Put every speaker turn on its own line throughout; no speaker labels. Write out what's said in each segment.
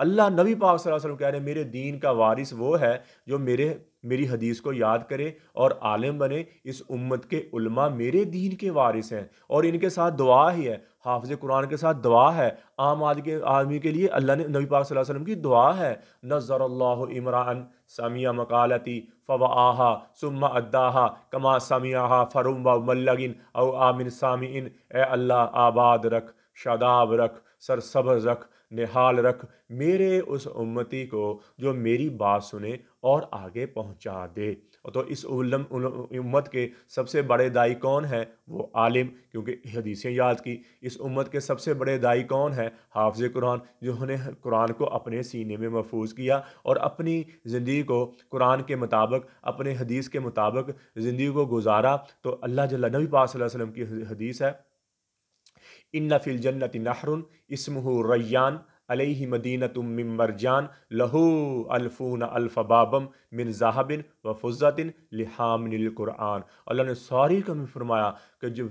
اللہ نبی پاک صلی اللہ علیہ وسلم کہہ رہے ہیں میرے دین کا وارث وہ ہے جو میری حدیث کو یاد کرے اور عالم بنے. اس امت کے علماء میرے دین کے وارث ہیں اور ان کے ساتھ دعا ہی ہے. حافظ قرآن کے ساتھ دعا ہے. عام آدمی کے لیے اللہ نے نبی پاک صلی اللہ علیہ وسلم کی دعا ہے. نظر اللہ عمران سمیع مقالتی فوآہا ثم اداہا کما سمیعہا فرم و ملگن او آمن سامعین. اے اللہ آباد رکھ، شاداب رکھ، سرسبز رکھ، نہال رکھ میرے اس امتی کو جو میری بات سنے اور آگے پہنچا دے. تو اس امت کے سب سے بڑے دائی کون ہیں؟ وہ عالم، کیونکہ حدیثیں یاد کی. اس امت کے سب سے بڑے دائی کون ہیں؟ حافظ قرآن، جنہوں نے قرآن کو اپنے سینے میں محفوظ کیا اور اپنی زندگی کو قرآن کے مطابق، اپنے حدیث کے مطابق زندگی کو گزارا. تو اللہ جل، نبی پاک صلی اللہ علیہ وسلم کی حدیث ہے ان فی الجنت نہر اسمہ ریان علیہ مدینۃ من مرجان لہو الفون الف بابم من ذہب و فضۃ لحامل القرآن. اللہ نے ساری کمی فرمایا کہ جو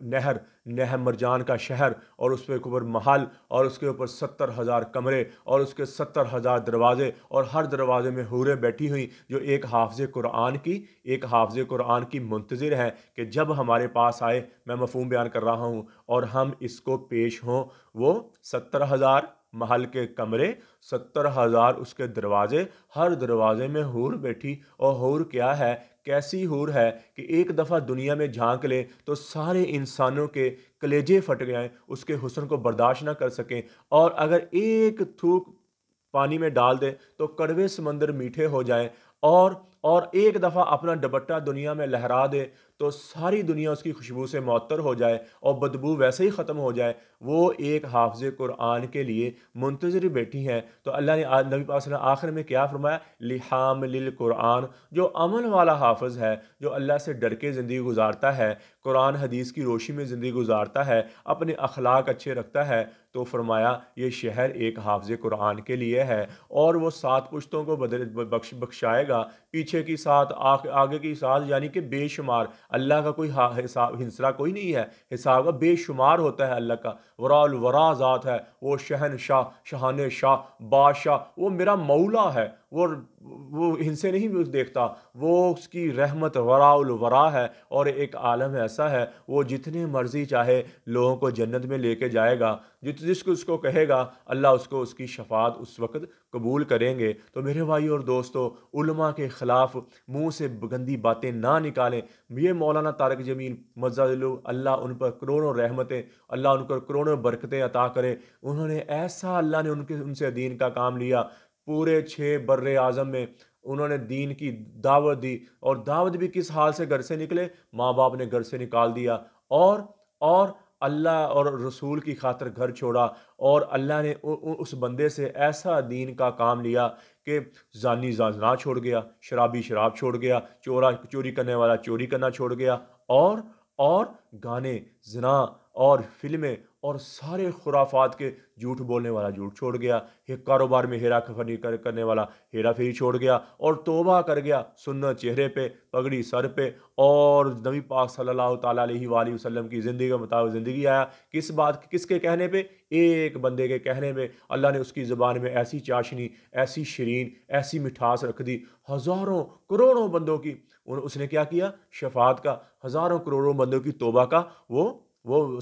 نہر مرجان کا شہر اور اس پہ اوپر محل اور اس کے اوپر 70,000 کمرے اور اس کے 70,000 دروازے اور ہر دروازے میں حوریں بیٹھی ہوئی جو ایک حافظ قرآن کی منتظر ہیں کہ جب ہمارے پاس آئے. میں مفہوم بیان کر رہا ہوں اور ہم اس کو پیش ہوں. وہ 70,000 محل کے کمرے، 70,000 اس کے دروازے، ہر دروازے میں حور بیٹھی. اور حور کیا ہے؟ کیسی حور ہے کہ ایک دفعہ دنیا میں جھانک لے تو سارے انسانوں کے کلیجے پھٹ گئے، اس کے حسن کو برداشت نہ کر سکیں. اور اگر ایک تھوک پانی میں ڈال دے تو کڑوے سمندر میٹھے ہو جائیں. اور ایک دفعہ اپنا دوپٹہ دنیا میں لہرا دے تو ساری دنیا اس کی خوشبو سے معطر ہو جائے اور بدبو ویسے ہی ختم ہو جائے. وہ ایک حافظ قرآن کے لیے منتظر بیٹھی ہیں. تو اللہ نے نبی پاک صلی اللہ علیہ وسلم آخر میں کیا فرمایا؟ لحامل القرآن، جو عمل والا حافظ ہے، جو اللہ سے ڈر کے زندگی گزارتا ہے، قرآن حدیث کی روشنی میں زندگی گزارتا ہے، اپنے اخلاق اچھے رکھتا ہے. تو فرمایا یہ شہر ایک حافظ قرآن کے لیے ہے اور وہ 7 پشتوں کو بخشائے گا، پیچھے کی 7، آگے کی 7، یعنی کہ بے شمار. اللہ کا کوئی ہنسرا کوئی نہیں ہے، حساب کا بے شمار ہوتا ہے اللہ کا. وراء الورا ذات ہے وہ، شہنشاہ، شہان شاہ، بادشاہ، وہ میرا مولا ہے. وہ ہنسے نہیں دیکھتا، وہ اس کی رحمت وراء الورا ہے. اور ایک عالم ایسا ہے وہ جتنے مرضی چاہے لوگوں کو جنت میں لے کے جائے گا. جس کو اس کو کہے گا اللہ اس کی شفاعت اس وقت قبول کریں گے. تو میرے بھائی اور دوستو، علماء کے خلاف منہ سے گندی باتیں نہ نکالیں. یہ مولانا طارق جمیل مجدد اللہ ان پر کروڑوں رحمتیں، اللہ ان پر کروڑوں برکتیں عطا کرے. انہوں نے ایسا، اللہ نے ان سے دین کا کام لیا. پورے 6 بر اعظم میں انہوں نے دین کی دعوت دی. اور دعوت بھی کس حال سے گھر سے نکلے؟ ماں باپ نے گھر سے نکال دیا اور اللہ اور رسول کی خاطر گھر چھوڑا. اور اللہ نے اس بندے سے ایسا دین کا کام لیا کہ زانی زنا چھوڑ گیا، شرابی شراب چھوڑ گیا، چوری کرنے والا چوری کرنا چھوڑ گیا، اور گانے، زنا اور فلمیں اور سارے خرافات کے جھوٹ بولنے والا جھوٹ چھوڑ گیا. ایک کاروبار میں ہیرا پھیری کرنے والا ہیرا پھیری چھوڑ گیا اور توبہ کر گیا. سنت چہرے پہ، پگڑی سر پہ، اور نبی پاک صلی اللہ تعالیٰ علیہ وآلہ وسلم کی زندگی کے مطابق زندگی آیا. کس کے کہنے پہ؟ ایک بندے کے کہنے پہ. اللہ نے اس کی زبان میں ایسی چاشنی، ایسی شیرین، ایسی مٹھاس رکھ دی. ہزاروں کروڑوں بندوں کی اس نے کیا کیا؟ شفاعت کا. ہزاروں کروڑوں بندوں کی توبہ کا وہ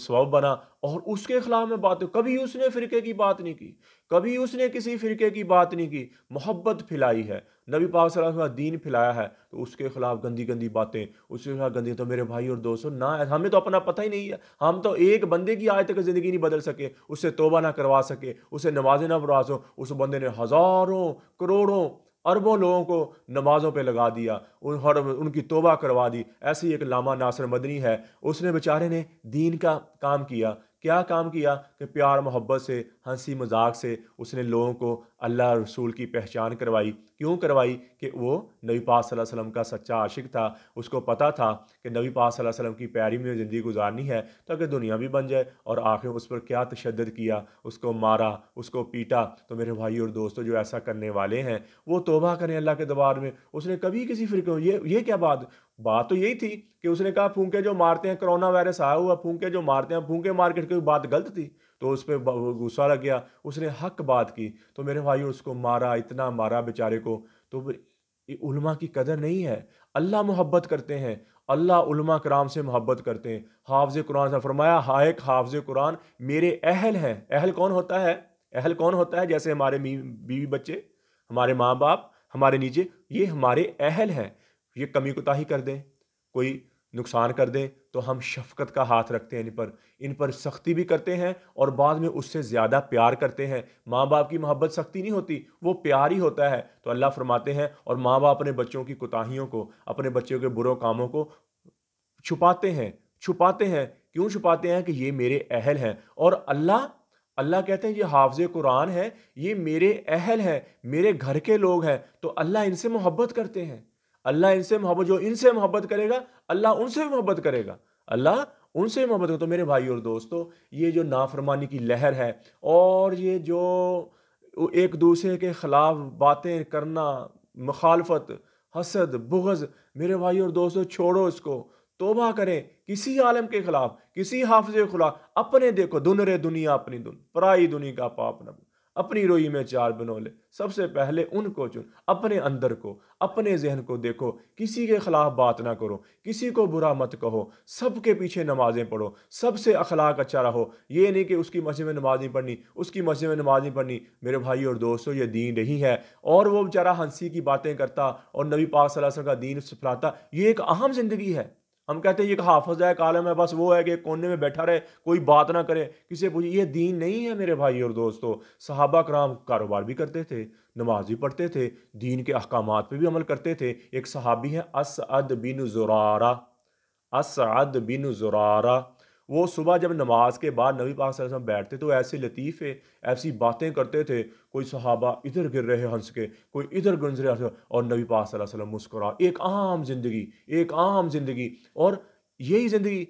سبب بنا. اور اس کے خلاف میں بات، کبھی اس نے فرقے کی بات نہیں کی، کبھی اس نے کسی فرقے کی بات نہیں کی. محبت پھیلائی ہے، نبی پاک صلی اللہ علیہ وسلم دین پھیلایا ہے. تو اس کے خلاف گندی گندی باتیں، اس کے خلاف گندی. تو میرے بھائی اور دوستو، نہ ہمیں تو اپنا پتہ ہی نہیں ہے. ہم تو ایک بندے کی آج تک زندگی نہیں بدل سکے، اس سے توبہ نہ کروا سکے، اسے نمازیں نہ پڑھا سکو. اس بندے نے ہزاروں کروڑوں اربوں لوگوں کو نمازوں پہ لگا دیا، ان کی توبہ کروا دی. ایسے ہی ایک علامہ ناصر مدنی ہے، اس نے بیچارے نے دین کا کام کیا. کیا کام کیا کہ پیار محبت سے، ہنسی مذاق سے اس نے لوگوں کو اللہ رسول کی پہچان کروائی. کیوں کروائی؟ کہ وہ نبی پاک صلی اللہ علیہ وسلم کا سچا عاشق تھا. اس کو پتہ تھا کہ نبی پاک صلی اللہ علیہ وسلم کی پیاری میں زندگی گزارنی ہے تاکہ دنیا بھی بن جائے. اور آخر اس پر کیا تشدد کیا، اس کو مارا، اس کو پیٹا. تو میرے بھائی اور دوستو، جو ایسا کرنے والے ہیں وہ توبہ کریں اللہ کے دربار میں. اس نے کبھی کسی فرقے، یہ کیا بات تو یہی تھی کہ اس نے کہا پھونکے جو مارتے ہیں، کرونا وائرس آیا ہوا، پھونکے جو مارتے ہیں، پھونکے مار کے کوئی بات غلط تھی؟ تو اس پہ غصہ لگ گیا، اس نے حق بات کی تو میرے بھائی اس کو مارا، اتنا مارا بیچارے کو۔ تو علماء کی قدر نہیں ہے، اللہ محبت کرتے ہیں، اللہ علماء کرام سے محبت کرتے ہیں۔ حافظ قرآن سے فرمایا ایک حافظ قرآن میرے اہل ہیں۔ اہل کون ہوتا ہے؟ اہل کون ہوتا ہے؟ جیسے ہمارے بیوی بچے، ہمارے ماں باپ، ہمارے نیچے، یہ ہمارے اہل ہیں۔ یہ کمی کوتاہی کر دیں، کوئی نقصان کر دیں تو ہم شفقت کا ہاتھ رکھتے ہیں، ان پر سختی بھی کرتے ہیں اور بعد میں اس سے زیادہ پیار کرتے ہیں۔ ماں باپ کی محبت سختی نہیں ہوتی، وہ پیار ہی ہوتا ہے۔ تو اللہ فرماتے ہیں اور ماں باپ اپنے بچوں کی کوتاہیوں کو، اپنے بچوں کے برے کاموں کو چھپاتے ہیں۔ کیوں چھپاتے ہیں؟ کہ یہ میرے اہل ہیں۔ اور اللہ کہتے ہیں یہ حافظ قرآن ہے، یہ میرے اہل ہیں، میرے گھر کے لوگ ہیں، تو اللہ ان سے محبت کرتے ہیں۔ اللہ ان سے محبت، جو ان سے محبت کرے گا اللہ ان سے محبت کرے گا، اللہ ان سے محبت کرے۔ تو میرے بھائی اور دوستو، یہ جو نافرمانی کی لہر ہے اور یہ جو ایک دوسرے کے خلاف باتیں کرنا، مخالفت، حسد، بغض، میرے بھائی اور دوستو چھوڑو اس کو، توبہ کریں۔ کسی عالم کے خلاف، کسی حافظ کے خلاف اپنے دیکھو، دن رے دنیا اپنی دن، پرائی دنیا کا پاپ نہ، اپنی روئی میں چار بنولے، سب سے پہلے ان کو چن، اپنے اندر کو، اپنے ذہن کو دیکھو، کسی کے خلاف بات نہ کرو، کسی کو برا مت کہو، سب کے پیچھے نمازیں پڑھو، سب سے اخلاق اچھا رہو۔ یہ نہیں کہ اس کی مسجد میں نماز نہیں پڑھنی، اس کی مسجد میں نماز نہیں پڑھنی۔ میرے بھائی اور دوستو، یہ دین نہیں ہے۔ اور وہ بیچارہ ہنسی کی باتیں کرتا اور نبی پاک صلی اللہ علیہ وسلم کا دین پھیلاتا، یہ ایک اہم زندگی ہے۔ ہم کہتے ہیں یہ ایک حافظ ہے، ایک عالم ہے، بس وہ ہے کہ ایک کونے میں بیٹھا رہے، کوئی بات نہ کرے، کسی سے پوچھے، یہ دین نہیں ہے میرے بھائی اور دوستو۔ صحابہ کرام کاروبار بھی کرتے تھے، نماز بھی پڑھتے تھے، دین کے احکامات پہ بھی عمل کرتے تھے۔ ایک صحابی ہے اسعد بن زرارہ، اسعد بن زرارہ، وہ صبح جب نماز کے بعد نبی پاک صلی اللہ علیہ وسلم بیٹھتے تو ایسے لطیفے، ایسی باتیں کرتے تھے، کوئی صحابہ ادھر گر رہے ہنس کے، کوئی ادھر گنج رہے ہنس کے، اور نبی پاک صلی اللہ علیہ وسلم مسکرا۔ ایک عام زندگی، ایک عام زندگی۔ اور یہی زندگی،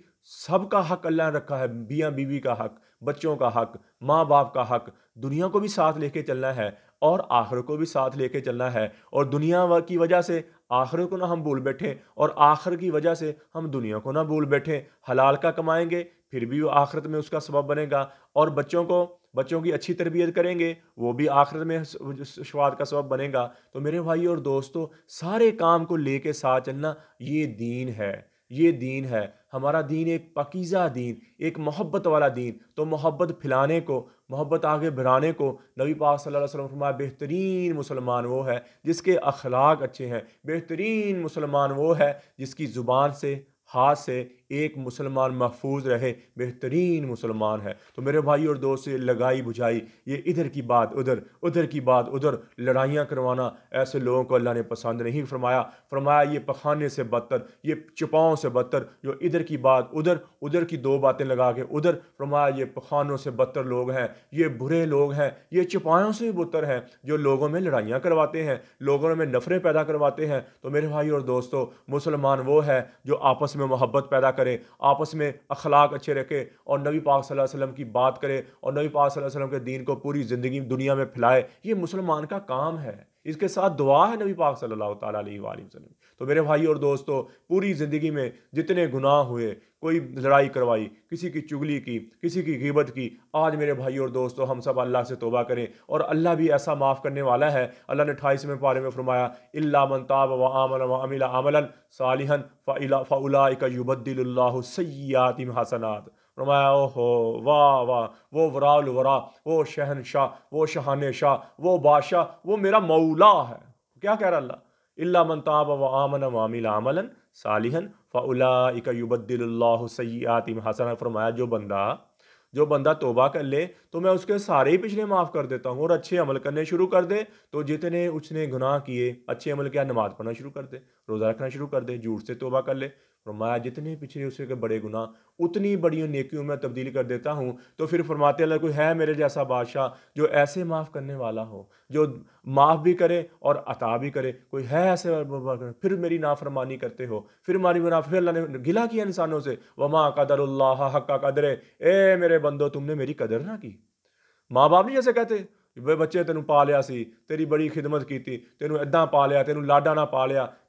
سب کا حق اللہ نے رکھا ہے، میاں بیوی کا حق، بچوں کا حق، ماں باپ کا حق، دنیا کو بھی ساتھ لے کے چلنا ہے اور آخر کو بھی ساتھ لے کے چلنا ہے۔ اور دنیا کی وجہ سے آخر کو نہ ہم بھول بیٹھیں اور آخر کی وجہ سے ہم دنیا کو نہ بھول بیٹھیں۔ حلال کا کمائیں گے پھر بھی وہ آخرت میں اس کا سبب بنے گا، اور بچوں کی اچھی تربیت کریں گے وہ بھی آخرت میں شفاعت کا سبب بنے گا۔ تو میرے بھائی اور دوستو، سارے کام کو لے کے ساتھ چلنا، یہ دین ہے، یہ دین ہے ہمارا دین، ایک پاکیزہ دین، ایک محبت والا دین۔ تو محبت پھیلانے کو، محبت آگے بڑھانے کو، نبی پاک صلی اللہ علیہ وسلم فرمایا بہترین مسلمان وہ ہے جس کے اخلاق اچھے ہیں، بہترین مسلمان وہ ہے جس کی زبان سے، ہاتھ سے ایک مسلمان محفوظ رہے، بہترین مسلمان ہے۔ تو میرے بھائی اور دوست، یہ لگائی بجھائی، یہ ادھر کی بات ادھر، ادھر کی بات ادھر، لڑائیاں کروانا، ایسے لوگوں کو اللہ نے پسند نہیں فرمایا۔ فرمایا یہ پخانے سے بدتر، یہ چپاؤں سے بدتر، جو ادھر کی بات ادھر، ادھر کی دو باتیں لگا کے ادھر، فرمایا یہ پخانوں سے بدتر لوگ ہیں، یہ برے لوگ ہیں، یہ چپایوں سے بھی بدتر ہیں، جو لوگوں میں لڑائیاں کرواتے ہیں، لوگوں میں نفریں پیدا کرواتے ہیں۔ تو میرے بھائی اور دوستو، مسلمان وہ ہے جو آپس میں محبت پیدا کرے، آپس میں اخلاق اچھے رکھے، اور نبی پاک صلی اللہ علیہ وسلم کی بات کرے، اور نبی پاک صلی اللہ علیہ وسلم کے دین کو پوری زندگی دنیا میں پھیلائے۔ یہ مسلمان کا کام ہے، اس کے ساتھ دعا ہے نبی پاک صلی اللہ تعالیٰ علیہ وآلہ وسلم۔ تو میرے بھائی اور دوستو، پوری زندگی میں جتنے گناہ ہوئے، کوئی لڑائی کروائی، کسی کی چگلی کی، کسی کی غیبت کی، آج میرے بھائی اور دوستو ہم سب اللہ سے توبہ کریں، اور اللہ بھی ایسا معاف کرنے والا ہے۔ اللہ نے 28ویں پارے میں فرمایا الا من تاب وآمن وعمل عملا صالحا فاولئک یبدل اللہ سیئاتہم حسنات۔ فرمایا اوہو، واہ واہ، وہ وراء الورا، وہ شہنشاہ، وہ شہان شاہ، وہ بادشاہ، وہ میرا مولا ہے۔ کیا کہہ رہا اللہ؟ الا من تاب وآمن وعمل عملا صالحا فاولئک یبدل اللہ سیئاتہم حسنات۔ فرمایا جو بندہ توبہ کر لے تو میں اس کے سارے ہی پچھلے معاف کر دیتا ہوں، اور اچھے عمل کرنے شروع کر دے تو جتنے اس نے گناہ کیے، اچھے عمل کیا، نماز پڑھنا شروع کر دے، روزہ رکھنا شروع کر دے، جھوٹ سے توبہ کر لے، فرمایا جتنے پچھلے اس کے بڑے گناہ اتنی بڑی نیکیوں میں تبدیل کر دیتا ہوں۔ تو پھر فرماتے اللہ، کوئی ہے میرے جیسا بادشاہ جو ایسے معاف کرنے والا ہو، جو معاف بھی کرے اور عطا بھی کرے؟ کوئی ہے ایسے؟ پھر میری نافرمانی کرتے ہو، پھر پھر اللہ نے گلا کیا انسانوں سے، وما قدر اللہ حق قدرہ، اے میرے بندو تم نے میری قدر نہ کی۔ ماں باپ نہیں جیسے کہتے ਵੇ ਬੱਚੇ ਤੈਨੂੰ ਪਾਲਿਆ ਸੀ, ਤੇਰੀ ਬੜੀ ਖਿਦਮਤ ਕੀਤੀ, ਤੈਨੂੰ ਇੱਦਾਂ ਪਾਲਿਆ, ਤੈਨੂੰ ਲਾਡਾ ਨਾ ਪਾਲਿਆ,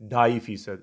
2.5%।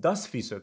10%,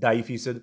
2.5%।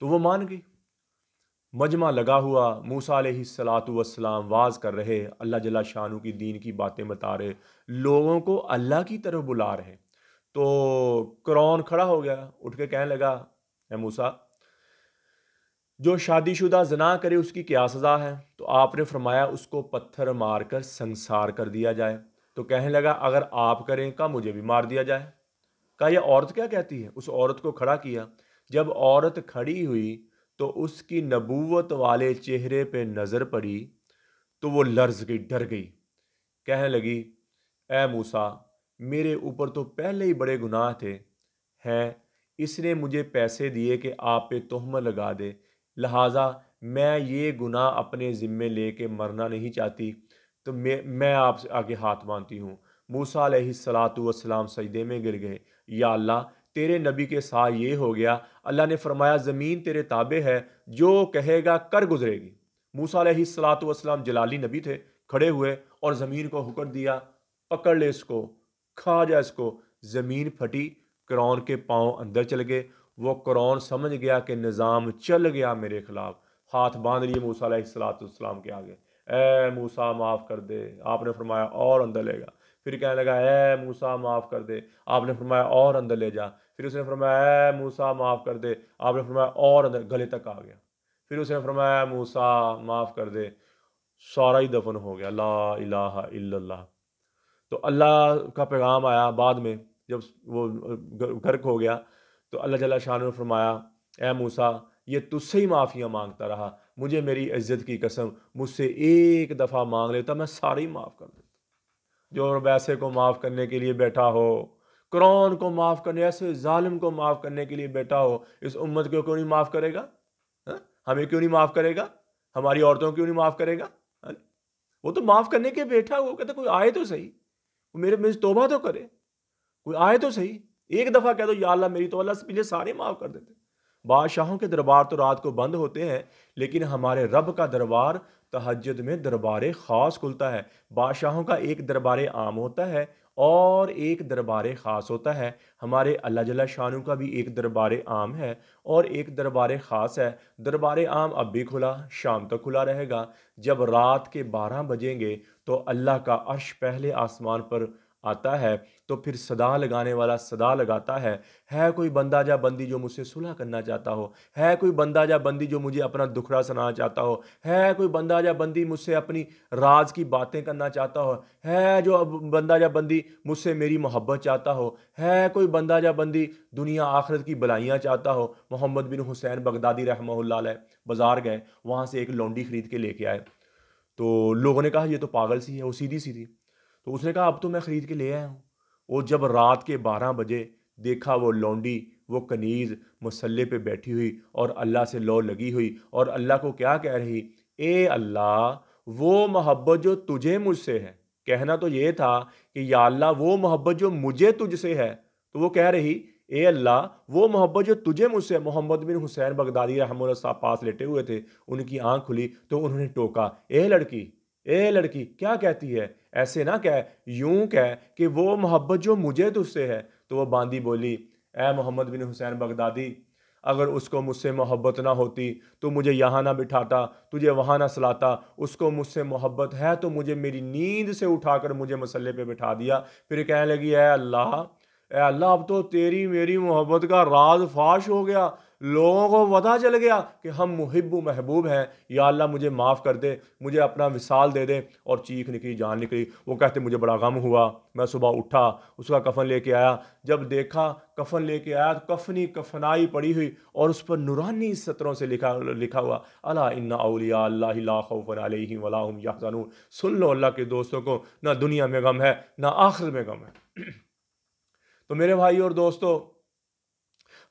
تو وہ مان گئی۔ مجمع لگا ہوا، موسیٰ علیہ الصلاۃ والسلام واز کر رہے، اللہ جل شانہ کی دین کی باتیں بتا رہے، لوگوں کو اللہ کی طرف بلا رہے۔ تو فرعون کھڑا ہو گیا، اٹھ کے کہنے لگا اے موسیٰ، جو شادی شدہ زنا کرے اس کی کیا سزا ہے؟ تو آپ نے فرمایا اس کو پتھر مار کر سنسار کر دیا جائے۔ تو کہنے لگا اگر آپ کریں کا مجھے بھی مار دیا جائے۔ کہا یہ عورت کیا کہتی ہے؟ اس عورت کو کھڑا کیا۔ جب عورت کھڑی ہوئی تو اس کی نبوت والے چہرے پہ نظر پڑی تو وہ لرز گئی، ڈر گئی، کہنے لگی اے موسیٰ، میرے اوپر تو پہلے ہی بڑے گناہ تھے ہیں، اس نے مجھے پیسے دیے کہ آپ پہ تہمت لگا دے، لہٰذا میں یہ گناہ اپنے ذمے لے کے مرنا نہیں چاہتی، تو میں آپ سے آگے ہاتھ باندھتی ہوں۔ موسیٰ علیہ الصلاۃ والسلام سجدے میں گر گئے، یا اللہ تیرے نبی کے ساتھ یہ ہو گیا، اللہ نے فرمایا زمین تیرے تابع ہے، جو کہے گا کر گزرے گی۔ موسیٰ علیہ الصلاۃ والسلام جلالی نبی تھے، کھڑے ہوئے اور زمین کو حکم دیا پکڑ لے اس کو، کھا جا اس کو۔ زمین پھٹی، فرعون کے پاؤں اندر چل گئے۔ وہ فرعون سمجھ گیا کہ نظام چل گیا میرے خلاف، ہاتھ باندھ لیے موسیٰ علیہ الصلاۃ والسلام کے آگے، اے موسیٰ معاف کر دے۔ آپ نے فرمایا اور اندر لے گا۔ پھر کہنے لگا اے موسیٰ معاف کر دے۔ آپ نے فرمایا اور اندر لے جا۔ پھر اس نے فرمایا اے موسیٰ معاف کر دے۔ آپ نے فرمایا اور اندر، گلے تک آ گیا۔ پھر اس نے فرمایا موسیٰ معاف کر دے، سارا ہی دفن ہو گیا، لا الہ الا اللہ۔ تو اللہ کا پیغام آیا بعد میں جب وہ غرق ہو گیا، تو اللہ جل شانہ نے فرمایا اے موسیٰ یہ تجھ سے ہی معافیاں مانگتا رہا، مجھے میری عزت کی قسم مجھ سے ایک دفعہ مانگ لیتا میں سارے ہی معاف کر دیتا۔ جو ویسے کو معاف کرنے کے لیے بیٹھا ہو، فرعون کو معاف کرنے، ایسے ظالم کو معاف کرنے کے لیے بیٹھا ہو، اس امت کو کیوں نہیں معاف کرے گا؟ ہمیں کیوں نہیں معاف کرے گا؟ ہماری عورتوں کیوں نہیں معاف کرے گا؟ وہ تو معاف کرنے کے بیٹھا ہو، کہتا کوئی آئے تو صحیح، میرے توبہ تو کرے، کوئی آئے تو صحیح، ایک دفعہ کہہ دو یا اللہ میری تو، اللہ سے پہلے سارے معاف کر دیتے۔ بادشاہوں کے دربار تو رات کو بند ہوتے ہیں، لیکن ہمارے رب کا دربار تہجد میں دربار خاص کھلتا ہے۔ بادشاہوں کا ایک دربار عام ہوتا ہے اور ایک دربار خاص ہوتا ہے۔ ہمارے اللہ جل شانہ کا بھی ایک دربار عام ہے اور ایک دربار خاص ہے۔ دربار عام اب بھی کھلا، شام تک کھلا رہے گا۔ جب رات کے 12 بجیں گے تو اللہ کا عرش پہلے آسمان پر آتا ہے، تو پھر صدا لگانے والا صدا لگاتا ہے کوئی بندہ جا بندی جو مجھ سے صلح کرنا چاہتا ہو، ہے کوئی بندہ جا بندی جو مجھے اپنا دکھڑا سنانا چاہتا ہو، ہے کوئی بندہ جا بندی مجھ سے اپنی راز کی باتیں کرنا چاہتا ہو، ہے جو بندہ جا بندی مجھ سے میری محبت چاہتا ہو، ہے کوئی بندہ جا بندی دنیا آخرت کی بلائیاں چاہتا ہو۔ محمد بن حسین بغدادی رحمہ اللہ علیہ بازار گئے، وہاں سے ایک لونڈی خرید کے لے کے آئے، تو لوگوں نے کہا یہ تو پاگل سی ہے، وہ سیدھی سی تھی۔ تو اس نے کہا اب تو میں خرید کے لے آیا ہوں۔ وہ جب رات کے 12 بجے دیکھا وہ لونڈی، وہ کنیز مسلے پہ بیٹھی ہوئی اور اللہ سے لو لگی ہوئی اور اللہ کو کیا کہہ رہی، اے اللہ وہ محبت جو تجھے مجھ سے ہے، کہنا تو یہ تھا کہ یا اللہ وہ محبت جو مجھے تجھ سے ہے، تو وہ کہہ رہی اے اللہ وہ محبت جو تجھے مجھ سے۔ محمد بن حسین بغدادی رحمہ اللہ صاحب پاس لیٹے ہوئے تھے، ان کی آنکھ کھلی تو انہوں نے ٹوکا اے لڑکی کیا کہتی ہے، ایسے نہ کہہ، یوں کہہ کہ وہ محبت جو مجھے تجھ سے ہے۔ تو وہ باندی بولی اے محمد بن حسین بغدادی اگر اس کو مجھ سے محبت نہ ہوتی تو مجھے یہاں نہ بٹھاتا، تجھے وہاں نہ سلاتا، اس کو مجھ سے محبت ہے تو مجھے میری نیند سے اٹھا کر مجھے مسلے پہ بٹھا دیا۔ پھر کہنے لگی اے اللہ اب تو تیری میری محبت کا راز فاش ہو گیا، لوگوں کو پتہ چل گیا کہ ہم محب و محبوب ہیں، یا اللہ مجھے معاف کر دے، مجھے اپنا وصال دے دے۔ اور چیخ نکلی، جان نکلی۔ وہ کہتے مجھے بڑا غم ہوا، میں صبح اٹھا، اس کا کفن لے کے آیا، جب دیکھا کفن لے کے آیا تو کفنی کفنائی پڑی ہوئی اور اس پر نورانی سطروں سے لکھا ہوا الا ان اولیاء اللہ لا خوف علیہم ولا هم یحزنون۔ سن لو اللہ کے دوستوں کو، نہ دنیا میں غم ہے نہ آخرت میں غم ہے۔ تو میرے بھائی اور دوستو،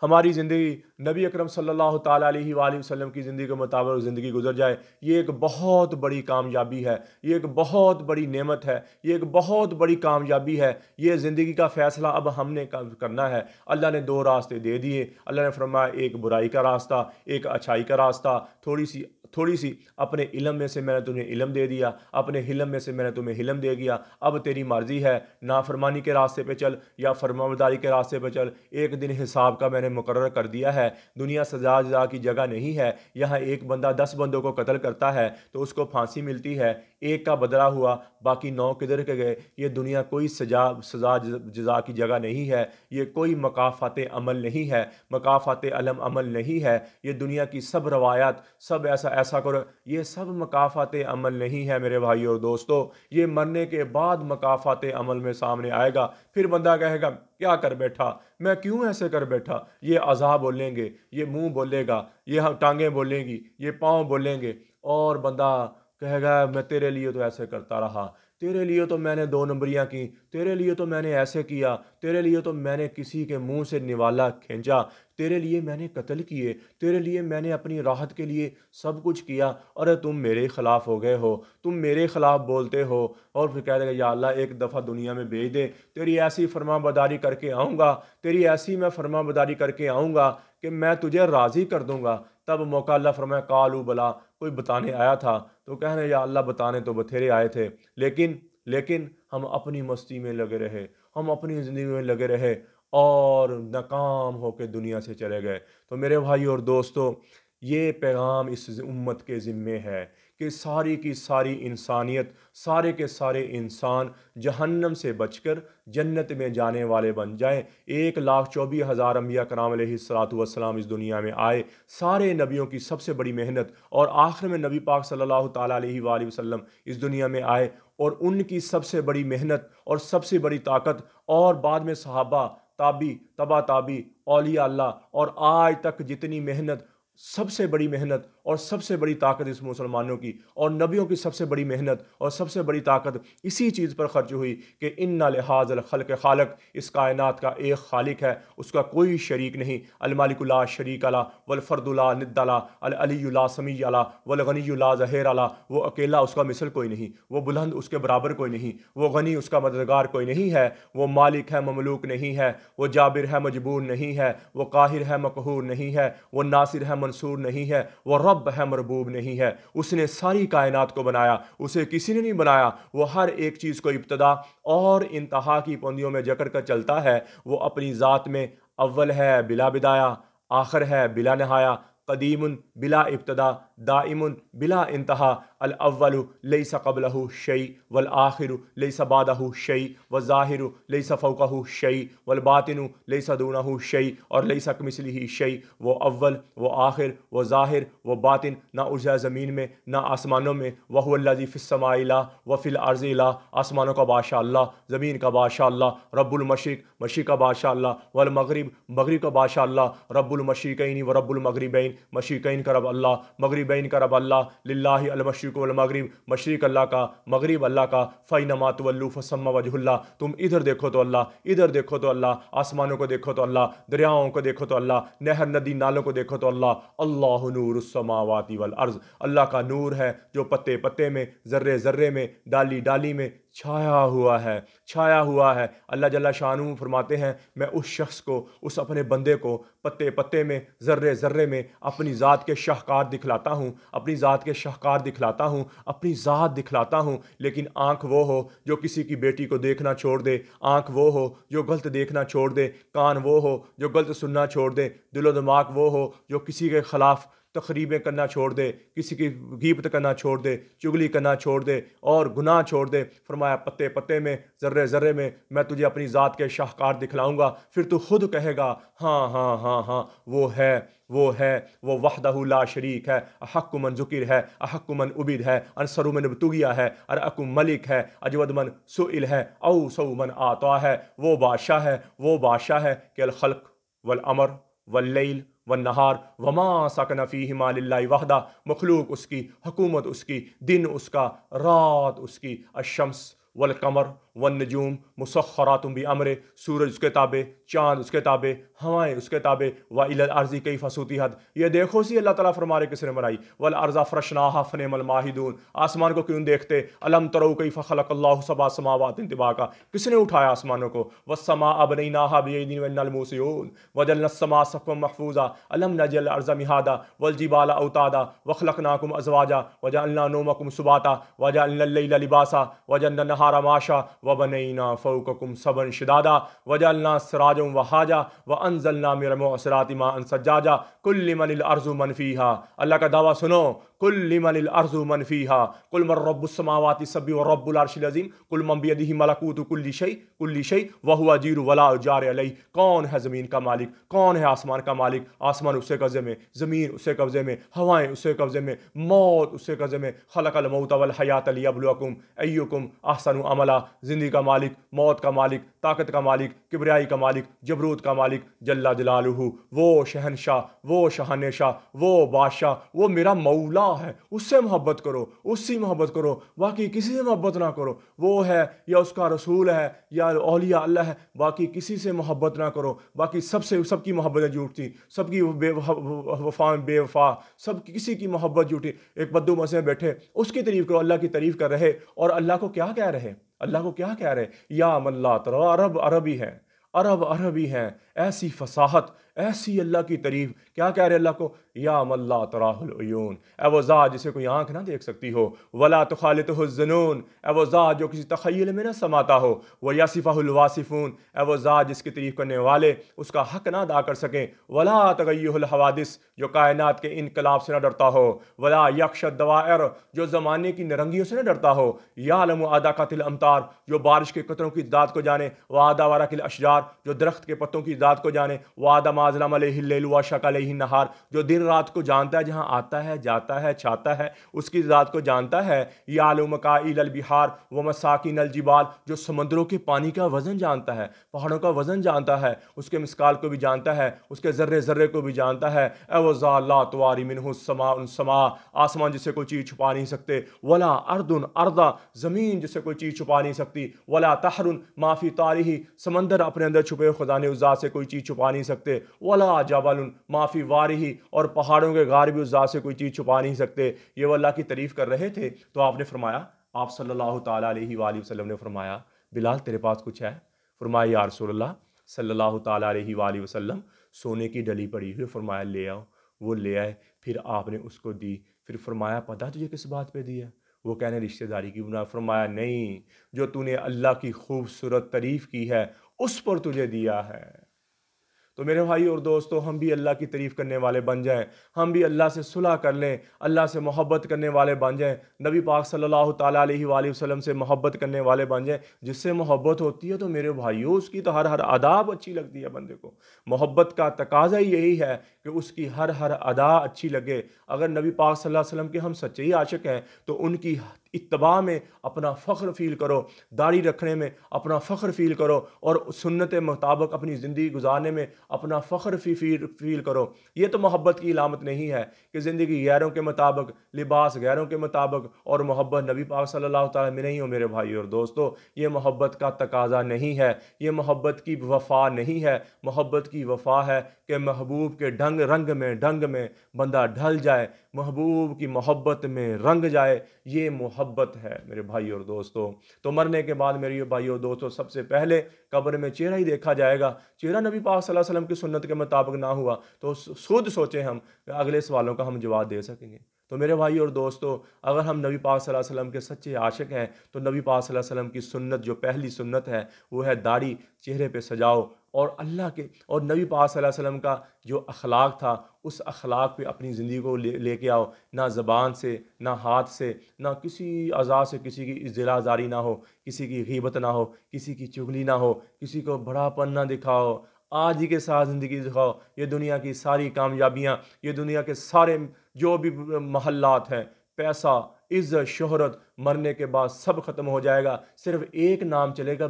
ہماری زندگی نبی اکرم صلی اللہ تعالیٰ علیہ وآلہ وسلم کی زندگی کے مطابق زندگی گزر جائے، یہ ایک بہت بڑی کامیابی ہے، یہ ایک بہت بڑی نعمت ہے، یہ ایک بہت بڑی کامیابی ہے۔ یہ زندگی کا فیصلہ اب ہم نے کرنا ہے۔ اللہ نے 2 راستے دے دیے، اللہ نے فرمایا ایک برائی کا راستہ، ایک اچھائی کا راستہ، تھوڑی سی تھوڑی سی اپنے علم میں سے میں نے تمہیں علم دے دیا، اپنے حلم میں سے میں نے تمہیں حلم دے دیا، اب تیری مرضی ہے، نافرمانی کے راستے پہ چل یا فرمانبرداری کے راستے پہ چل، ایک دن حساب کا میں نے مقرر کر دیا ہے۔ دنیا سزا جزا کی جگہ نہیں ہے، یہاں ایک بندہ 10 بندوں کو قتل کرتا ہے تو اس کو پھانسی ملتی ہے، ایک کا بدلہ ہوا، باقی 9 کدھر کے گئے؟ یہ دنیا کوئی سزا جزا کی جگہ نہیں ہے، یہ کوئی مکافات عمل نہیں ہے، مکافات علم عمل نہیں ہے، یہ دنیا کی سب روایات، سب ایسا کرو، یہ سب مکافات عمل نہیں ہے میرے بھائی اور دوستو۔ یہ مرنے کے بعد مکافات عمل میں سامنے آئے گا، پھر بندہ کہے گا کیا کر بیٹھا، میں کیوں ایسے کر بیٹھا؟ یہ اعضاء بولیں گے، یہ منہ بولے گا، یہ ٹانگیں بولیں گی، یہ پاؤں بولیں گے، اور بندہ کہے گا میں تیرے لیے تو ایسے کرتا رہا، تیرے لیے تو میں نے 2 نمبریاں کی، تیرے لیے تو میں نے ایسے کیا، تیرے لیے تو میں نے کسی کے منہ سے نوالا کھینچا، تیرے لیے میں نے قتل کیے، تیرے لیے میں نے اپنی راحت کے لیے سب کچھ کیا، اور تم میرے خلاف ہو گئے ہو، تم میرے خلاف بولتے ہو، اور پھر کہہ دے گا یا اللہ ایک دفعہ دنیا میں بھیج دے، تیری ایسی فرما برداری کر کے آؤں گا، تیری ایسی میں فرما برداری کر کے آؤں گا کہ میں تجھے راضی کر دوں گا۔ تب موقع اللہ فرمایا کالو بلا، کوئی بتانے آیا تھا تو کہنے یا اللہ بتانے تو بتھیرے آئے تھے، لیکن ہم اپنی مستی میں لگے رہے، ہم اپنی زندگی میں لگے رہے اور ناکام ہو کے دنیا سے چلے گئے۔ تو میرے بھائی اور دوستو، یہ پیغام اس امت کے ذمے ہے کہ ساری کی ساری انسانیت، سارے کے سارے انسان جہنم سے بچ کر جنت میں جانے والے بن جائیں۔ 1,24,000 انبیاء کرام علیہ السلام اس دنیا میں آئے، سارے نبیوں کی سب سے بڑی محنت، اور آخر میں نبی پاک صلی اللہ تعالیٰ علیہ وآلہ وسلم اس دنیا میں آئے، اور ان کی سب سے بڑی محنت اور سب سے بڑی طاقت، اور بعد میں صحابہ، تابی، تبا تابی، اولیاء اللہ، اور آج تک جتنی محنت، سب سے بڑی محنت اور سب سے بڑی طاقت اس مسلمانوں کی اور نبیوں کی سب سے بڑی محنت اور سب سے بڑی طاقت اسی چیز پر خرچ ہوئی کہ ان لحاظ الخلق خالق، اس کائنات کا ایک خالق ہے، اس کا کوئی شریک نہیں، المالک لا شریک لا والفرد لا ند لا، العلی لا سمیع لا والغنی لا ظہیر لا، وہ اکیلا، اس کا مثل کوئی نہیں، وہ بلند، اس کے برابر کوئی نہیں، وہ غنی، اس کا مددگار کوئی نہیں ہے، وہ مالک ہے مملوک نہیں ہے، وہ جابر ہے مجبور نہیں ہے، وہ قاہر ہے مقہور نہیں ہے، وہ ناصر ہے منصور نہیں ہے، وہ رب ہے مربوب نہیں ہے۔ اس نے ساری کائنات کو بنایا، اسے کسی نے نہیں بنایا، وہ ہر ایک چیز کو ابتدا اور انتہا کی پوندیوں میں جکڑ کر چلتا ہے، وہ اپنی ذات میں اول ہے بلا بدایا، آخر ہے بلا نہایا، قدیم بلا ابتدا، دائم بلا انتہا، الاول لیس قبلہ شیء والآخر لیس بعدہ شیء والظاہر لیس فوقہ شیء والباطن لیس دونہ شیء اور لیس کمثلہ شیء۔ وہ اول، وہ آخر، وہ ظاہر، وہ باطن، نہ عرض ہے زمین میں نہ آسمانوں میں، وہو الذی فی السماء الہ وفی الارض الہ، آسمانوں کا بادشاہ اللہ، زمین کا بادشاہ اللہ، رب المشرق، مشرق کا بادشاہ اللہ، والمغرب، مغرب کا بادشاہ اللہ، رب المشرقین و رب المغربین، مشرقین کا رب اللہ، مغربین کا رب اللہ، للہ المشرق والمغرب، مشرق اللہ کا، مغرب اللہ کا، فینما تولوا فثم وجہ اللہ، تم ادھر دیکھو تو اللہ، ادھر دیکھو تو اللہ، آسمانوں کو دیکھو تو اللہ، دریاؤں کو دیکھو تو اللہ، نہر ندی نالوں کو دیکھو تو اللہ، اللہ نور السماوات والارض، اللہ کا نور ہے جو پتے پتے میں، ذرے ذرے میں، ڈالی ڈالی میں چھایا ہوا ہے، چھایا ہوا ہے۔ اللہ جل شانہ فرماتے ہیں میں اس شخص کو، اس اپنے بندے کو پتے پتے میں، ذرے ذرے میں اپنی ذات کے شاہکار دکھلاتا ہوں، اپنی ذات کے شاہکار دکھلاتا ہوں، اپنی ذات دکھلاتا ہوں، لیکن آنکھ وہ ہو جو کسی کی بیٹی کو دیکھنا چھوڑ دے، آنکھ وہ ہو جو غلط دیکھنا چھوڑ دے، کان وہ ہو جو غلط سننا چھوڑ دے، دل و دماغ وہ ہو جو کسی کے خلاف تقریبیں کرنا چھوڑ دے، کسی کی غیبت کرنا چھوڑ دے، چگلی کرنا چھوڑ دے اور گناہ چھوڑ دے۔ فرمایا پتے پتے میں، ذرے ذرے میں تجھے اپنی ذات کے شاہکار دکھلاؤں گا، پھر تو خود کہے گا ہاں ہاں ہاں ہاں وہ ہے، وہ ہے، وہ وحدہ لا شریک ہے، احق من ذکر ہے، احق من عبید ہے، انصر من ابتغیا ہے، ارحم ملک ہے، اجود من سئل ہے، اوسع من آتا ہے، وہ بادشاہ ہے، وہ بادشاہ ہے کہ الخلق والامر واللیل والنہار وما سکن فیہما للہ وحدہ، مخلوق اس کی، حکومت اس کی، دن اس کا، رات اس کی، الشمس والقمر والنجوم مسخرات بأمر، سورج اس کے تابع، چاند اس کے تابع، ہوائیں اس کے تابع، وإلی الارض کیف سطحت، یہ دیکھو سی اللہ تعالیٰ فرما رہے کس نے بنائی، والارض فرشناها فنعم الماہدون، آسمان کو کیوں دیکھتے، الم تروا کیف خلق اللہ سبع سماوات طباقا، کس نے اٹھایا آسمانوں کو، والسماء بنیناها بأید وإنا لموسعون وجعلنا السماء سقفا محفوظا الم نجعل الارض مہادا والجبال اوتادا وخلقناکم ازواجا وجعلنا نومکم سباتا وجعلنا اللیل لباسا وجعلنا النہار معاشا وبنینا فوقکم سبعا شدادا وجعلنا سراجا وہاجا وانزلنا من المعصرات ماء ثجاجا قل لمن الارض من فیہا، اللہ کا دعویٰ سنو، قل لمن الارض من فیہا قل من رب السماوات السبع ورب العرش العظیم قل من بیدہ ملکوت کل شیء وہو اجیر ولا اجار علیہ، کون ہے زمین کا مالک، کون ہے آسمان کا مالک، آسمان اس سے قبضے میں، زمین اس سے قبضے میں، ہوائیں اس سے قبضے میں، موت اس سے قبضے میں، خلق الموت والحیات لیبلوکم ایکم احسن عملا، زندگی کا مالک، موت کا مالک، طاقت کا مالک، کبریائی کا مالک، جبروت کا مالک جل جلالہ، وہ شہنشاہ، وہ شاہنشاہ، وہ بادشاہ، وہ میرا مولا ہے، اس سے محبت کرو، اس سے محبت کرو، باقی کسی سے محبت نہ کرو، وہ ہے یا اس کا رسول ہے یا اولیاء اللہ ہے، باقی کسی سے محبت نہ کرو، باقی سب کی محبتیں جھوٹ تھیں، سب کی بے وفا، سب کسی کی محبت جھوٹی، ایک بدو مسئلے میں بیٹھے اس کی تعریف کرو، اللہ کی تعریف کر رہے، اور اللہ کو کیا کہہ رہے، اللہ کو کیا کہہ رہے، یا من لا ترى، عربی ہیں، ایسی فصاحت، ایسی اللہ کی تعریف، کیا کہہ رہے اللہ کو، یا من لا تراہ العیون، اے وہ ذات جسے کوئی آنکھ نہ دیکھ سکتی ہو، ولا تخالطہ الظنون، اے وہ ذات جو کسی تخیل میں نہ سماتا ہو، ویصفہ الواصفون، اے وہ ذات جس کی تعریف کرنے والے اس کا حق نہ ادا کر سکیں، ولا تغیہ الحوادث، جو کائنات کے انقلاب سے نہ ڈرتا ہو، ولا یخشى الدوائر، جو زمانے کی نرنگیوں سے نہ ڈرتا ہو، یعلم عدقات الامطار، جو بارش کے قطروں کی ذات کو جانے، وعدہ ورق الاشجار، جو درخت کے پتوں کی ذات کو جانے، وعدہ ما ظلم علیہ اللیل واشرق علیہ النہار، جو دن رات کو جانتا ہے، جہاں آتا ہے جاتا ہے چھاتا ہے اس کی ذات کو جانتا ہے، یعلم مکائل البحار ومساکن الجبال، جو سمندروں کے پانی کا وزن جانتا ہے، پہاڑوں کا وزن جانتا ہے، اس کے مسکال کو بھی جانتا ہے، اس کے ذرے ذرے کو بھی جانتا ہے، اے وہ ذات لا تواری منہ السماء، آسمان جسے کوئی چیز چھپا نہیں سکتے، ولا ارض ارضا، زمین جسے کوئی چیز چھپا نہیں سکتی، ولا تحر ما فی طارہ، سمندر اپنے اندر چھپے خزانے اس ذات سے کوئی چیز چھپا نہیں سکتے، ولا جبل ما فی وارہ، اور پہاڑوں کے غار بھی اس ذات سے کوئی چیز چھپا نہیں سکتے۔ یہ وہ اللہ کی تعریف کر رہے تھے تو آپ نے فرمایا، آپ صلی اللہ تعالیٰ علیہ وآلہ وسلم نے فرمایا، بلال تیرے پاس کچھ ہے؟ فرمایا یا رسول اللہ صلی اللہ تعالیٰ علیہ وآلہ وسلم، سونے کی ڈلی پڑی ہوئی، فرمایا لے آؤ، وہ لے آئے، پھر آپ نے اس کو دی، پھر فرمایا پتہ تجھے کس بات پہ دی ہے؟ وہ کہنے رشتہ داری کی بنا، فرمایا نہیں، جو تو نے اللہ کی خوبصورت تعریف کی ہے اس پر تجھے دیا ہے۔ تو میرے بھائی اور دوستو، ہم بھی اللہ کی تعریف کرنے والے بن جائیں، ہم بھی اللہ سے صلح کر لیں، اللہ سے محبت کرنے والے بن جائیں، نبی پاک صلی اللہ تعالیٰ علیہ وآلہ وسلم سے محبت کرنے والے بن جائیں۔ جس سے محبت ہوتی ہے تو میرے بھائیوں اس کی تو ہر اداب اچھی لگتی ہے بندے کو۔ محبت کا تقاضا ہی یہی ہے کہ اس کی ہر ادا اچھی لگے۔ اگر نبی پاک صلی اللہ علیہ وسلم کے ہم سچے عاشق ہیں تو ان کی اتباع میں اپنا فخر فیل کرو، داڑھی رکھنے میں اپنا فخر فیل کرو، اور سنت مطابق اپنی زندگی گزارنے میں اپنا فخر فیل کرو۔ یہ تو محبت کی علامت نہیں ہے کہ زندگی غیروں کے مطابق، لباس غیروں کے مطابق، اور محبت نبی پاک صلی اللہ تعالیٰ میں نہیں ہو۔ میرے بھائی اور دوستو، یہ محبت کا تقاضا نہیں ہے، یہ محبت کی وفا نہیں ہے۔ محبت کی وفا ہے کہ محبوب کے ڈنگ میں بندہ ڈھل جائے، محبوب کی محبت میں رنگ جائے، یہ محبت ہے میرے بھائی اور دوستو۔ تو مرنے کے بعد میرے بھائی اور دوستو، سب سے پہلے قبر میں چہرہ ہی دیکھا جائے گا۔ چہرہ نبی پاک صلی اللہ علیہ وسلم کی سنت کے مطابق نہ ہوا تو خود سوچیں ہم کہ اگلے سوالوں کا ہم جواب دے سکیں گے۔ تو میرے بھائی اور دوستو، اگر ہم نبی پاک صلی اللہ علیہ وسلم کے سچے عاشق ہیں تو نبی پاک صلی اللہ علیہ وسلم کی سنت، جو پہلی سنت ہے وہ ہے داڑھی چہرے پہ سجاؤ، اور نبی پاک صلی اللہ علیہ وسلم کا جو اخلاق تھا اس اخلاق پہ اپنی زندگی کو لے کے آؤ، نہ زبان سے، نہ ہاتھ سے، نہ کسی اعضاء سے کسی کی ضلع زاری نہ ہو، کسی کی غیبت نہ ہو، کسی کی چغلی نہ ہو، کسی کو بڑا پن نہ دکھاؤ، آج ہی کے ساتھ زندگی دکھاؤ۔ یہ دنیا کی ساری کامیابیاں، یہ دنیا کے سارے جو بھی محلات ہیں، پیسہ، عزت، شہرت، مرنے کے بعد سب ختم ہو جائے گا، صرف ایک نام چلے گا،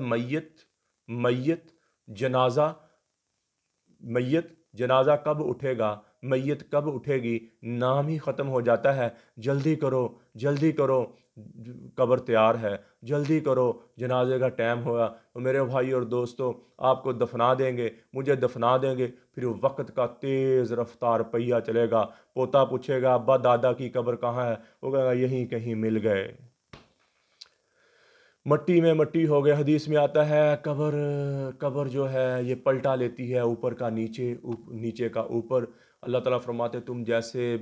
میت جنازہ کب اٹھے گا، میت کب اٹھے گی، نام ہی ختم ہو جاتا ہے۔ جلدی کرو، قبر تیار ہے، جلدی کرو، جنازے کا ٹائم ہوا تو میرے بھائی اور دوستو آپ کو دفنا دیں گے، مجھے دفنا دیں گے۔ پھر وقت کا تیز رفتار پہیہ چلے گا، پوتا پوچھے گا ابا دادا کی قبر کہاں ہے، وہ کہے گا یہیں کہیں مل گئے، مٹی میں مٹی ہو گئے۔ حدیث میں آتا ہے قبر جو ہے یہ پلٹا لیتی ہے، اوپر کا نیچے، نیچے کا اوپر۔ اللہ تعالیٰ فرماتے تم جیسے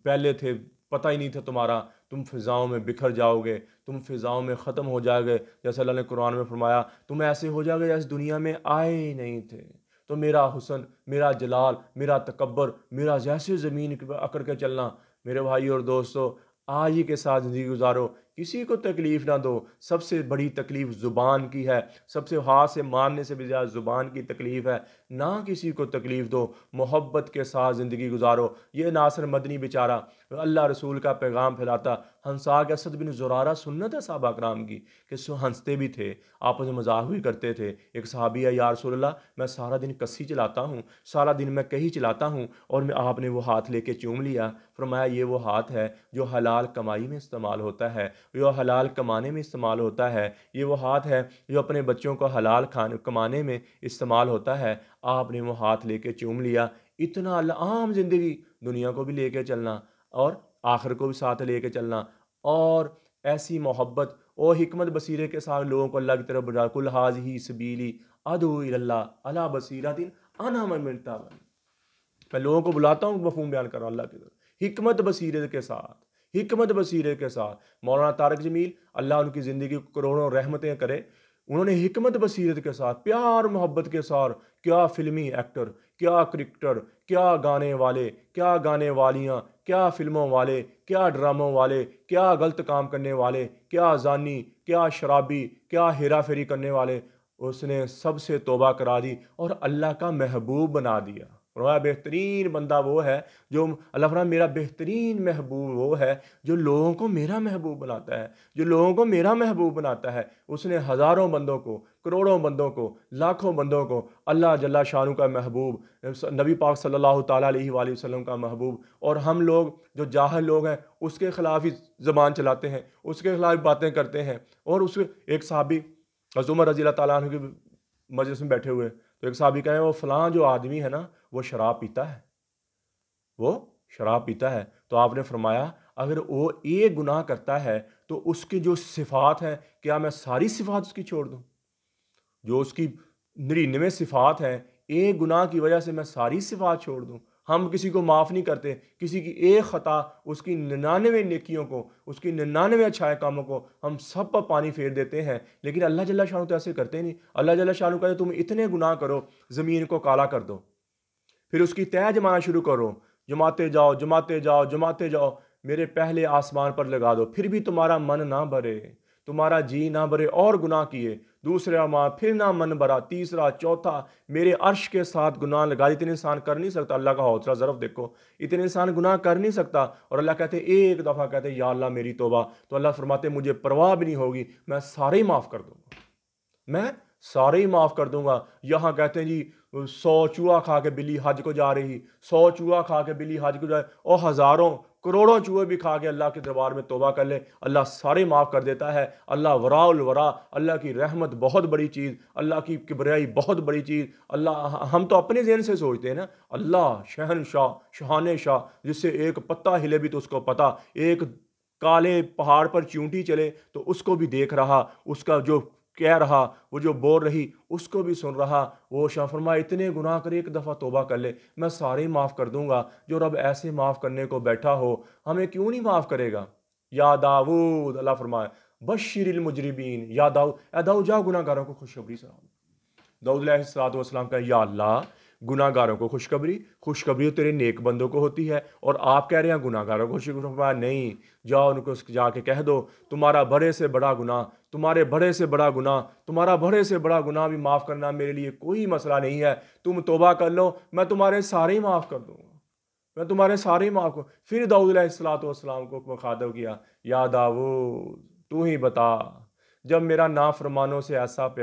پہلے تھے، پتہ ہی نہیں تھا تمہارا، تم فضاؤں میں بکھر جاؤ گے، تم فضاؤں میں ختم ہو جاؤ گے، جیسے اللہ نے قرآن میں فرمایا تم ایسے ہو جاؤ گے جیسے دنیا میں آئے ہی نہیں تھے۔ تو میرا حسن، میرا جلال، میرا تکبر، میرا جیسے زمین اکڑ کے چلنا، میرے بھائی اور دوستو آج ہی کے ساتھ زندگی گزارو، کسی کو تکلیف نہ دو۔ سب سے بڑی تکلیف زبان کی ہے، سب سے ہاتھ سے مارنے سے بھی زیادہ زبان کی تکلیف ہے۔ نہ کسی کو تکلیف دو، محبت کے ساتھ زندگی گزارو۔ یہ ناصر مدنی بیچارہ اللہ رسول کا پیغام پھیلاتا، ہنسا کے اسد بن زرارہ سنت ہے صحابہ کرام کی کہ ہنستے بھی تھے، آپس میں مذاق بھی کرتے تھے۔ ایک صحابی ہے یا رسول اللہ میں سارا دن کسی چلاتا ہوں، سارا دن میں کہیں چلاتا ہوں، اور آپ نے وہ ہاتھ لے کے چوم لیا۔ فرمایا یہ وہ ہاتھ ہے جو حلال کمائی میں استعمال ہوتا ہے، جو حلال کمانے میں استعمال ہوتا ہے، یہ وہ ہاتھ ہے جو اپنے بچوں کو حلال کمانے میں استعمال ہوتا ہے۔ آپ نے وہ ہاتھ لے کے چوم لیا۔ اتنا عام زندگی، دنیا کو بھی لے کے چلنا اور آخر کو بھی ساتھ لے کے چلنا، اور ایسی محبت اور حکمت بصیرے کے ساتھ لوگوں کو اللہ کی طرف بجا، کل ھذہ سبیلی ادعو الی اللہ علی بصیرۃ انا ومن اتبعنی۔ میں لوگوں کو بلاتا ہوں، مفہوم بیان کر رہا ہوں اللہ کی طرف، حکمت بصیرت کے ساتھ، حکمت بصیرت کے ساتھ۔ مولانا طارق جمیل اللہ ان کی زندگی کو کروڑوں رحمتیں کرے، انہوں نے حکمت بصیرت کے ساتھ، پیار محبت کے ساتھ، کیا فلمی ایکٹر، کیا کرکٹر، کیا گانے والے، کیا گانے والیاں، کیا فلموں والے، کیا ڈراموں والے، کیا غلط کام کرنے والے، کیا زانی، کیا شرابی، کیا ہیرا پھیری کرنے والے، اس نے سب سے توبہ کرا دی اور اللہ کا محبوب بنا دیا۔ فرمایا بہترین بندہ وہ ہے جو اللہ فرمایا میرا بہترین محبوب وہ ہے جو لوگوں کو میرا محبوب بناتا ہے، جو لوگوں کو میرا محبوب بناتا ہے۔ اس نے ہزاروں بندوں کو، کروڑوں بندوں کو، لاکھوں بندوں کو اللہ جل شانہ کا محبوب، نبی پاک صلی اللہ تعالیٰ علیہ وآلہ وسلم کا محبوب، اور ہم لوگ جو جاہل لوگ ہیں اس کے خلاف ہی زبان چلاتے ہیں، اس کے خلاف باتیں کرتے ہیں۔ اور اس ایک صحابی حضرت عمر رضی اللہ تعالیٰ عنہ کی مجلس میں بیٹھے ہوئے تو ایک صحابی کہیں وہ فلاں جو آدمی ہے نا وہ شراب پیتا ہے، وہ شراب پیتا ہے۔ تو آپ نے فرمایا اگر وہ ایک گناہ کرتا ہے تو اس کی جو صفات ہیں کیا میں ساری صفات اس کی چھوڑ دوں؟ جو اس کی 99 صفات ہیں، ایک گناہ کی وجہ سے میں ساری صفات چھوڑ دوں؟ ہم کسی کو معاف نہیں کرتے، کسی کی ایک خطا اس کی 99 نیکیوں کو، اس کی 99 اچھائے کاموں کو ہم سب پر پانی پھیر دیتے ہیں، لیکن اللہ جل شانہ تو ایسے کرتے نہیں۔ اللہ جل شانہ کہتے تم اتنے گناہ کرو زمین کو کالا کر دو، پھر اس کی تہ جمانا شروع کرو، جماتے جاؤ جماتے جاؤ جماتے جاؤ، میرے پہلے آسمان پر لگا دو، پھر بھی تمہارا من نہ بھرے، تمہارا جی نہ بھرے، اور گناہ کیے، دوسرا ماہ پھر نہ من بھرا، تیسرا چوتھا، میرے عرش کے ساتھ گناہ لگا۔ اتنے انسان کر نہیں سکتا، اللہ کا حوصلہ ضرب دیکھو، اتنے انسان گناہ کر نہیں سکتا، اور اللہ کہتے ایک دفعہ کہتے یا اللہ میری توبہ، تو اللہ فرماتے مجھے پرواہ بھی نہیں ہوگی، میں سارے ہی معاف کر دوں گا، میں سارے ہی معاف کر دوں گا۔ یہاں کہتے ہیں جی 100 چوہا کھا کے بلی حج کو جا رہی، 100 چوہا کھا کے بلی حج کو جائے، اور ہزاروں کروڑوں چوہے بھی کھا کے اللہ کے دربار میں توبہ کر لے، اللہ سارے معاف کر دیتا ہے۔ اللہ وراء الورا، اللہ کی رحمت بہت بڑی چیز، اللہ کی کبریائی بہت بڑی چیز۔ اللہ ہم تو اپنے ذہن سے سوچتے ہیں نا، اللہ شہنشاہ شہان شاہ، جس سے ایک پتا ہلے بھی تو اس کو پتا، ایک کالے پہاڑ پر چیونٹی چلے تو اس کو بھی دیکھ رہا، اس کا جو کہہ رہا، وہ جو بول رہی اس کو بھی سن رہا۔ وہ شاہ فرمایا اتنے گناہ کر ایک دفعہ توبہ کر لے، میں سارے ہی معاف کر دوں گا۔ جو رب ایسے معاف کرنے کو بیٹھا ہو ہمیں کیوں نہیں معاف کرے گا؟ یا داؤد، اللہ فرمایا بشر المجرمین، یا داؤد، اے داؤد جاؤ گناہ گاروں کو خوشخبری سناؤ۔ داؤد علیہ السلام کا یا اللہ گناہ گاروں کو خوشخبری تو تیرے نیک بندوں کو ہوتی ہے، اور آپ کہہ رہے ہیں گناہ گاروں کو خوشخبری نہیں، جاؤ ان کو جا کے کہہ دو تمہارا بڑے سے بڑا گناہ، تمہارے بڑے سے بڑا گناہ، تمہارا بڑے سے بڑا گناہ بھی معاف کرنا میرے لیے کوئی مسئلہ نہیں ہے، تم توبہ کر لو میں تمہارے سارے ہی معاف کر دوں گا، میں تمہارے سارے ہی معاف کروں۔ پھر داؤد علیہ السلام کو مخاطب کیا، یا داؤد تو ہی بتا جب میرا نافرمانوں سے ایسا پیار